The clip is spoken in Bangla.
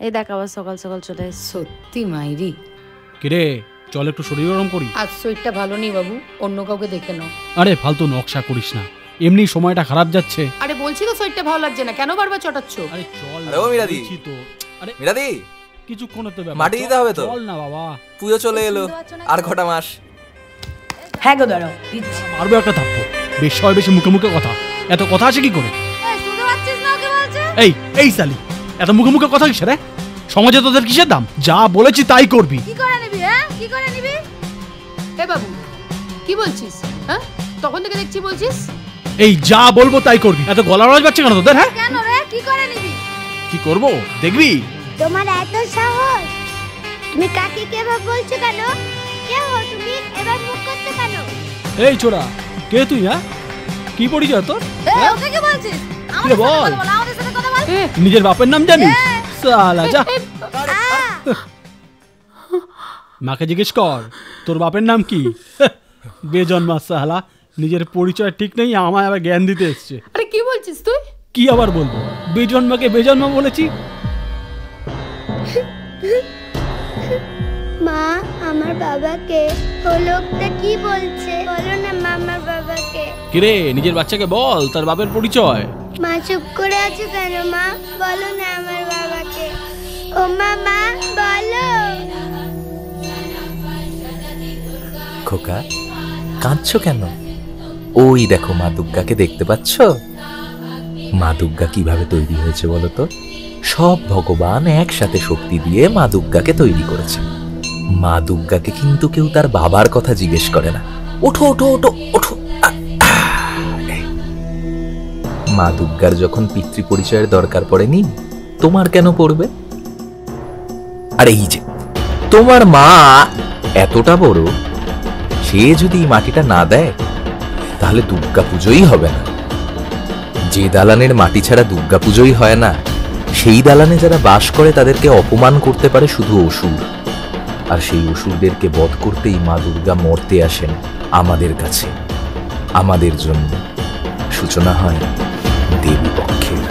এই দেখ আবার সকাল সকাল চলে এসেছে। সত্যি মাইরি। কিরে চল একটু শরীর গরম করি। আজ শরীরটা ভালো নেই বাবু, অন্য কাউকে দেখে নাও। আরে ফালতু নকশা করিস না, এমনি সময়টা খারাপ যাচ্ছে। আরে বলছি তো শরীরটা ভালো লাগছে না, কেন বারবার চটাচ্ছ? আরে চল। আরে ও মিরাদি, তো আরে মিরাদি কিছুক্ষণ তো ব্যাপার, মাটি দিতে হবে তো। চল না বাবা, পুজো চলে এলো, আর কটা মাস। হ্যাঁ গো দাঁড়াও দিচ্ছি। মারবো একটা থাপ্পো। বেশ হয় বেশি মুখে মুখে কথা, এত কথা আছে কি করে? এই এই সালি, এত মুখে মুখে কথা কিসের রে? সমাজে তোদের কিসের দাম? যা বলেছি তাই করবি। কি করে নিবি? হ্যাঁ কি করে নিবি? এ বাবু কি বলছিস? হ্যাঁ তখন থেকে দেখছি বলছিস। এই যা বলবো তাই করবি, এত গলা আওয়াজ পাচ্ছে কেন তোদের? হ্যাঁ কেন রে, কি করে নিবি? কি করবো দেখবি। তোমার এত সাহস, তুমি কাকে কেভাবে বলছো কেন? কে হো তুমি? এবার মুখ করতে কেন? এই ছোড়া, কে তুই? হ্যাঁ কি পরিচয় তোর? ওকে কি বলছিস? কি বল, আমাদের সাথে কথা বল। নিজের বাপের নাম জানিস? সালা যা, মাকে জিজ্ঞেস কর তোর বাপের নাম কি। বেজন্মা সালা, নিজের পরিচয় ঠিক নেই, আমায় আবার জ্ঞান দিতে এসছে। আরে কি বলছিস তুই? কি আবার বলবো, বেজন্মাকে বেজন্মা বলেছি। মা আমার বাবাকে। ও লোকটা কি বলছে? বলো না মা আমার বাবাকে। কিরে নিজের বাচ্চাকে বল তার বাপের পরিচয়। মা চুপ করে আছো কেন? মা বলো না আমার বাবাকে। ও মা বলো। খোকা কাঁদছো কেন? ওই দেখো মা দুর্গাকে দেখতে পাচ্ছ? মা দুর্গা কিভাবে তৈরি হয়েছে বলো তো? সব ভগবান একসাথে শক্তি দিয়ে মা দুর্গাকে তৈরি করেছে। মা দুর্গাকে কিন্তু কেউ তার বাবার কথা জিজ্ঞেস করে না। ওঠো ওঠো ওঠো ওঠো। মা দুর্গার যখন পিতৃ পরিচয়ের দরকার পড়েনি, তোমার কেন পড়বে? আর এই যে তোমার মা এতটা বড়, সে যদি মাটিটা না দেয় তাহলে দুর্গা পুজোই হবে না। যে দালানের মাটি ছাড়া দুর্গা পুজোই হয় না, সেই দালানে যারা বাস করে তাদেরকে অপমান করতে পারে শুধু অসুর। আর সেই অসুরদেরকে বধ করতেই মা দুর্গা মরতে আসেন আমাদের কাছে। আমাদের জন্য সূচনা হয় দেবী পক্ষের।